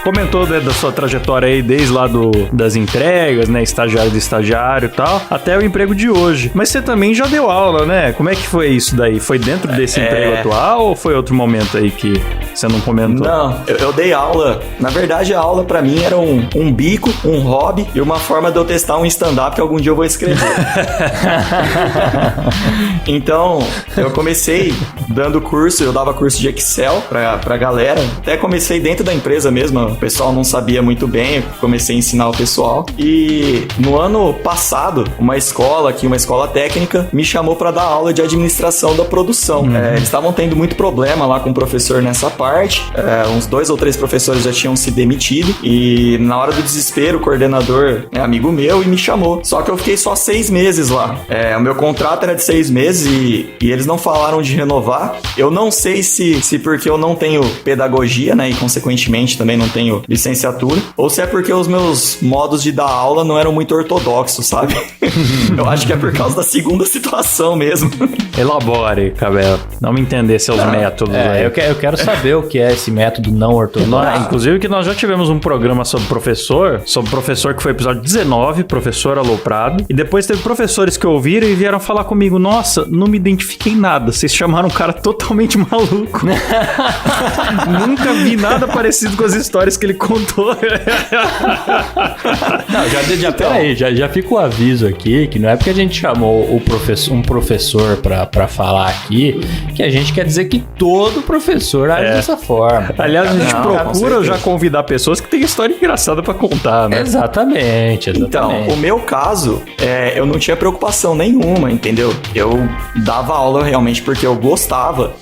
comentou, né, da sua trajetória aí, desde lá das entregas, né, estagiário de estagiário e tal, até o emprego de hoje. Mas você também já deu aula, né? Como é que foi isso daí? Foi dentro desse emprego atual ou foi outro momento aí que você não comentou? Não, eu dei aula. Na verdade, a aula pra mim era um bico, um hobby e uma forma de eu testar um stand-up que algum dia eu vou escrever. Então, eu comecei dando curso, eu dava curso de Excel pra galera. Até comecei dentro da empresa mesmo, o pessoal não sabia muito bem, eu comecei a ensinar o pessoal. E no ano passado, uma escola técnica, me chamou para dar aula de administração da produção. Eles estavam tendo muito problema lá com o professor nessa parte, uns 2 ou 3 professores já tinham se demitido, e na hora do desespero, o coordenador é amigo meu e me chamou. Só que eu fiquei só 6 meses lá. O meu contrato era de 6 meses e eles não falaram de renovar. Eu não sei se porque eu não tenho pedagogia, né, e consequentemente também não tenho licenciatura, ou se é porque os meus modos de dar aula não eram muito ortodoxos, sabe? Eu acho que é por causa da segunda situação mesmo. Elabore, Cabelo. Não me entender seus métodos aí. Eu quero saber o que é esse método não ortodoxo. Inclusive que nós já tivemos um programa sobre professor que foi o episódio 19, professor aloprado, e depois teve professores que ouviram e vieram falar comigo, nossa, não me identifiquei em nada, vocês chamaram um cara totalmente maluco. Nunca vi nada parecido com as histórias que ele contou. Não, peraí, já fica o aviso aqui, que não é porque a gente chamou um professor pra falar aqui, que a gente quer dizer que todo professor age dessa forma. Aliás, a gente procura já convidar pessoas que têm história engraçada pra contar, né? Exatamente. Então, o meu caso, eu não tinha preocupação nenhuma, entendeu? Eu dava aula realmente porque eu gostava.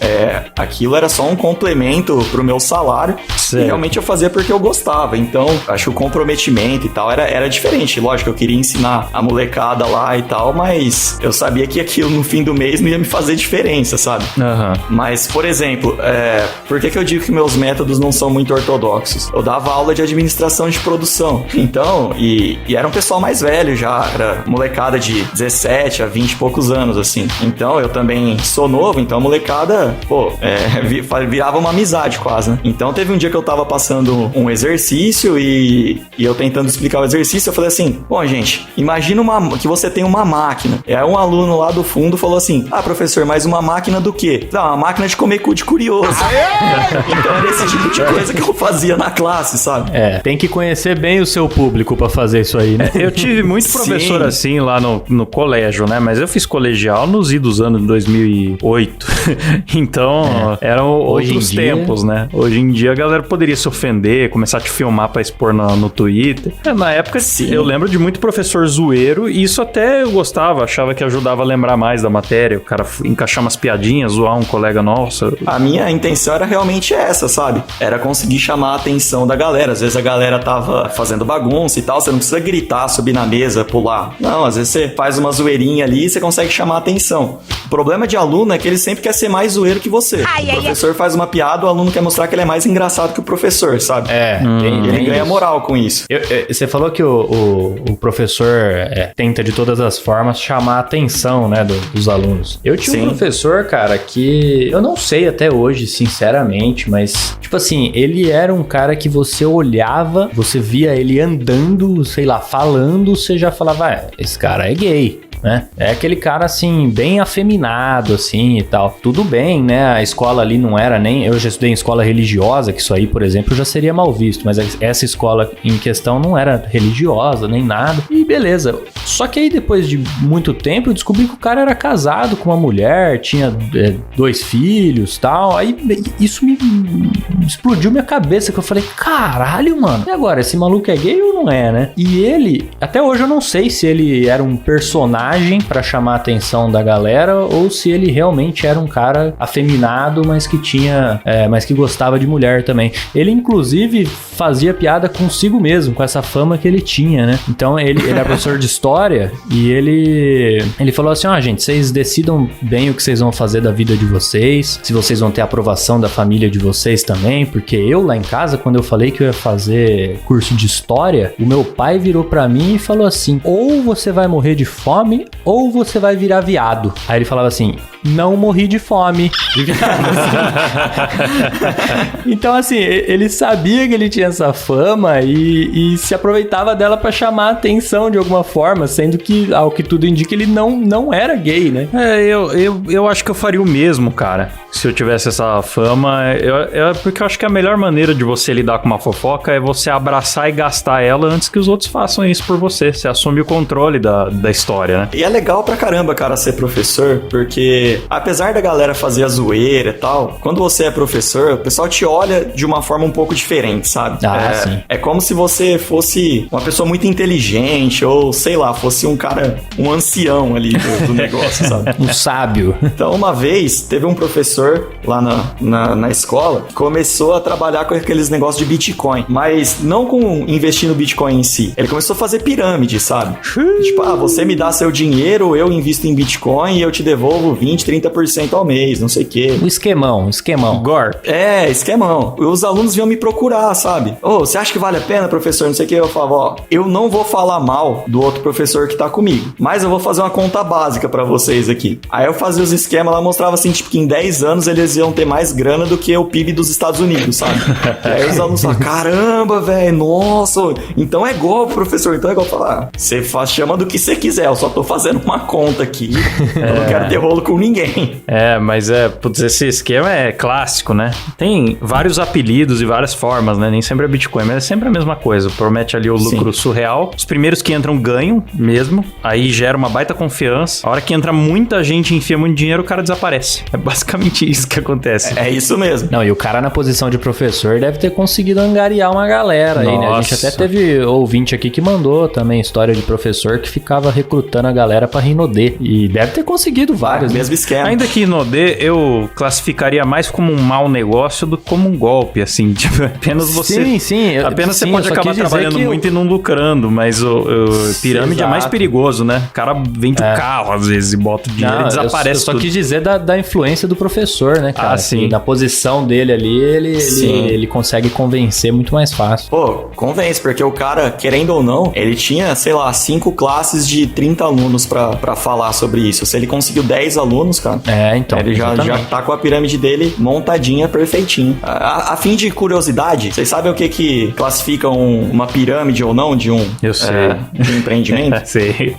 Aquilo era só um complemento pro meu salário. Certo. E realmente eu fazia porque eu gostava. Então, acho que o comprometimento e tal era diferente. Lógico, eu queria ensinar a molecada lá e tal, mas eu sabia que aquilo no fim do mês não ia me fazer diferença, sabe? Mas, por exemplo, por que eu digo que meus métodos não são muito ortodoxos? Eu dava aula de administração de produção. Então, e era um pessoal mais velho já, era molecada de 17 a 20 e poucos anos, assim. Então, eu também sou novo, então a molecada, virava uma amizade quase, né? Então, teve um dia que eu tava passando um exercício e eu tentando explicar o exercício, eu falei assim, bom, gente, imagina que você tem uma máquina. E aí um aluno lá do fundo falou assim, professor, mas uma máquina do quê? Não, uma máquina de comer cu de curioso. Então era esse tipo de coisa que eu fazia na classe, sabe? Tem que conhecer bem o seu público pra fazer isso aí, né? Eu tive muito professor assim lá no colégio, né? Mas eu fiz colegial nos idos anos 2008. Então, eram outros tempos, né? Hoje em dia a galera poderia se ofender, começar a te filmar pra expor no Twitter. Na época, eu lembro de muito professor zoeiro, e isso até eu gostava, achava que ajudava a lembrar mais da matéria, o cara encaixar umas piadinhas, zoar um colega nosso. A minha intenção era realmente essa, sabe? Era conseguir chamar a atenção da galera. Às vezes a galera tava fazendo bagunça e tal, você não precisa gritar, subir na mesa, pular. Não, às vezes você faz uma zoeirinha ali e você consegue chamar a atenção. O problema de aluno é que ele sempre quer ser mais zoeiro que você. O professor faz uma piada, o aluno quer mostrar que ele é mais engraçado que o professor, sabe? Ele ganha moral com isso. Você falou que o professor tenta de todas as formas chamar a atenção, né, dos alunos. Eu tinha um professor, cara, que eu não sei até hoje, sinceramente, mas, tipo assim, ele era um cara que você olhava, você via ele andando, sei lá, falando, você já falava, esse cara é gay. Né? É aquele cara, assim, bem afeminado, assim, e tal. Tudo bem, né? A escola ali não era nem... Eu já estudei em escola religiosa, que isso aí, por exemplo, já seria mal visto. Mas essa escola em questão não era religiosa, nem nada. E beleza. Só que aí, depois de muito tempo, eu descobri que o cara era casado com uma mulher, tinha 2 filhos, tal. Aí, isso me explodiu minha cabeça, que eu falei, caralho, mano. E agora, esse maluco é gay ou não é, né? E ele... Até hoje eu não sei se ele era um personagem imagem pra chamar a atenção da galera ou se ele realmente era um cara afeminado, mas que tinha, mas que gostava de mulher também. Ele, inclusive, fazia piada consigo mesmo, com essa fama que ele tinha, né? Então, ele é professor de história e ele falou assim, gente, vocês decidam bem o que vocês vão fazer da vida de vocês, se vocês vão ter aprovação da família de vocês também, porque eu lá em casa, quando eu falei que eu ia fazer curso de história, o meu pai virou pra mim e falou assim, ou você vai morrer de fome, ou você vai virar viado. Aí ele falava assim, não morri de fome. Então, assim, ele sabia que ele tinha essa fama e se aproveitava dela pra chamar a atenção de alguma forma, sendo que, ao que tudo indica, ele não era gay, né? Eu acho que eu faria o mesmo, cara. Se eu tivesse essa fama, porque eu acho que a melhor maneira de você lidar com uma fofoca é você abraçar e gastar ela antes que os outros façam isso por você. Você assume o controle da história, né? E é legal pra caramba, cara, ser professor, porque apesar da galera fazer a zoeira e tal, quando você é professor, o pessoal te olha de uma forma um pouco diferente, sabe? Sim. É como se você fosse uma pessoa muito inteligente ou, sei lá, fosse um cara, um ancião ali do negócio, sabe? Um sábio. Então, uma vez, teve um professor lá na escola que começou a trabalhar com aqueles negócios de Bitcoin, mas não com investir no Bitcoin em si. Ele começou a fazer pirâmide, sabe? Tipo, você me dá seu dinheiro, eu invisto em Bitcoin e eu te devolvo 20, 30% ao mês, não sei o quê. O esquemão. Gorp. Esquemão. Os alunos vinham me procurar, sabe? Você acha que vale a pena, professor? Não sei o quê. Eu falava, eu não vou falar mal do outro professor que tá comigo, mas eu vou fazer uma conta básica pra vocês aqui. Aí eu fazia os esquemas lá, mostrava assim, tipo, que em 10 anos eles iam ter mais grana do que o PIB dos Estados Unidos, sabe? E aí os alunos falavam, caramba, velho, nossa, então é golpe, professor, então é golpe. Falar, você chama do que você quiser, eu só tô fazendo uma conta aqui, eu não quero ter rolo com ninguém. Mas putz, esse esquema é clássico, né? Tem vários apelidos e várias formas, né? Nem sempre é Bitcoin, mas é sempre a mesma coisa. Promete ali o lucro surreal. Os primeiros que entram ganham mesmo, aí gera uma baita confiança. A hora que entra muita gente e enfia muito dinheiro, o cara desaparece. É basicamente isso que acontece. É isso mesmo. Não, e o cara na posição de professor deve ter conseguido angariar uma galera aí, né? A gente até teve ouvinte aqui que mandou também história de professor que ficava recrutando a galera pra Rinodê. E deve ter conseguido vários. Mesmo esquema. Ainda que Rinodê, eu classificaria mais como um mau negócio do que como um golpe, assim. Tipo, apenas você... Sim. Apenas você pode acabar trabalhando muito e não lucrando, mas o pirâmide é mais perigoso, né? O cara vende o carro, às vezes, e bota o dinheiro e desaparece. Eu só quis dizer da influência do professor, né, cara? Sim. Na posição dele ali, ele consegue convencer muito mais fácil. Convence, porque o cara, querendo ou não, ele tinha, sei lá, 5 classes de 30 alunos pra falar sobre isso. Se ele conseguiu 10 alunos, cara, então, ele já tá com a pirâmide dele montadinha, perfeitinho. A fim de curiosidade, vocês sabem o que classifica uma pirâmide ou não de um empreendimento? Sei.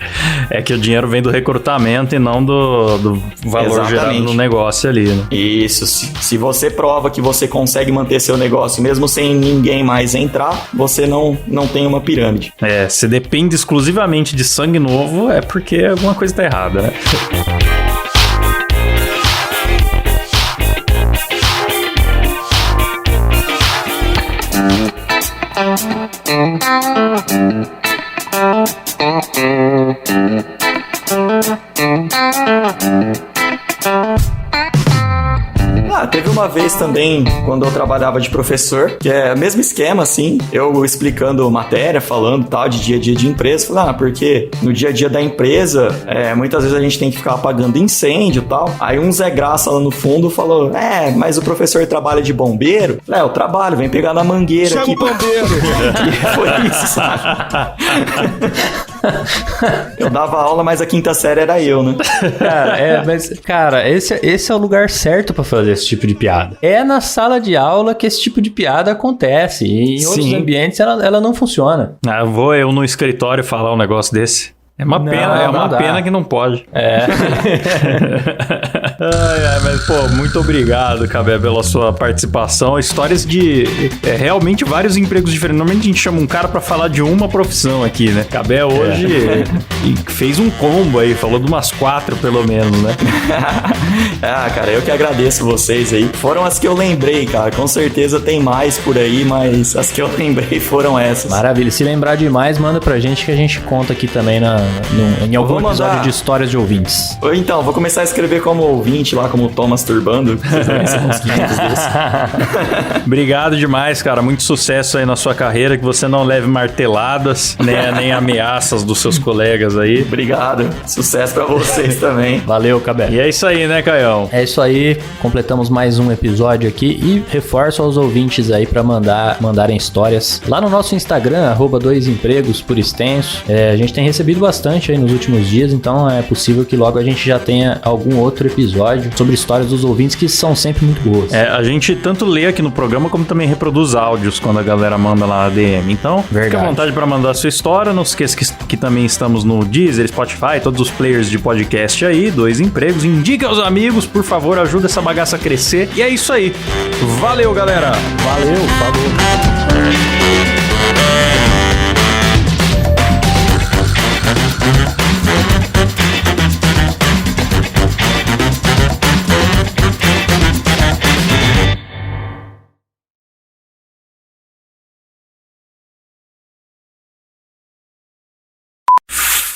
É que o dinheiro vem do recrutamento e não do valor gerado no negócio ali, né? Isso. Se você prova que você consegue manter seu negócio mesmo sem ninguém mais entrar, você não tem uma pirâmide. Se depende exclusivamente de sangue novo, é porque alguma coisa tá errada, né? Teve uma vez também, quando eu trabalhava de professor, que é o mesmo esquema, assim, eu explicando matéria, falando tal, de dia a dia de empresa, falei, porque no dia a dia da empresa, muitas vezes a gente tem que ficar apagando incêndio e tal. Aí um Zé Graça lá no fundo falou, mas o professor trabalha de bombeiro? Eu trabalho, vem pegar na mangueira. Chama aqui. O bombeiro! E foi isso, sabe? Eu dava aula, mas a quinta série era eu, né? Cara, esse é o lugar certo pra fazer esse tipo de piada. É na sala de aula que esse tipo de piada acontece. E em outros ambientes ela não funciona. Vou eu no escritório falar um negócio desse. É uma pena que não pode. Mas, muito obrigado, Cabé, pela sua participação. Histórias de realmente vários empregos diferentes. Normalmente a gente chama um cara pra falar de uma profissão aqui, né? Cabé hoje fez um combo aí, falou de umas 4 pelo menos, né? Cara, eu que agradeço vocês aí. Foram as que eu lembrei, cara. Com certeza tem mais por aí, mas as que eu lembrei foram essas. Maravilha. Se lembrar de mais, manda pra gente que a gente conta aqui também em algum Vou episódio mandar. de histórias de ouvintes. Então, vou começar a escrever como ouvinte lá, como Thomas Turbando. Vocês devem ser uns 500 desses. Obrigado demais, cara. Muito sucesso aí na sua carreira, que você não leve marteladas, nem ameaças dos seus colegas aí. Obrigado. Sucesso pra vocês também. Valeu, Cabé. E é isso aí, né, Caião? É isso aí, completamos mais um episódio aqui e reforço aos ouvintes aí pra mandarem histórias lá no nosso Instagram, @2empregos por extenso. A gente tem recebido bastante aí nos últimos dias, então é possível que logo a gente já tenha algum outro episódio sobre histórias dos ouvintes que são sempre muito boas. A gente tanto lê aqui no programa como também reproduz áudios quando a galera manda lá na DM. Então, fica à vontade pra mandar a sua história. Não esqueça que também estamos no Deezer, Spotify, todos os players de podcast aí, 2 Empregos. Indique aos amigos, por favor, ajuda essa bagaça a crescer. E é isso aí. Valeu, galera! Valeu, falou!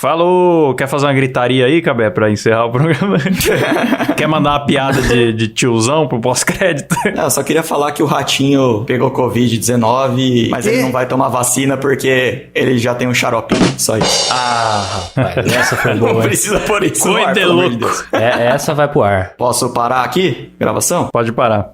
Falou! Quer fazer uma gritaria aí, Cabé, pra encerrar o programa? Quer mandar uma piada de tiozão pro pós-crédito? Não, eu só queria falar que o Ratinho pegou Covid-19, mas ele não vai tomar vacina porque ele já tem um xaropinho. Só isso. Ah, rapaz, essa foi boa. Não hein? precisa pôr isso no ar, Coisa pelo amor de louco. Deus. Essa vai pro ar. Posso parar aqui? Gravação? Pode parar.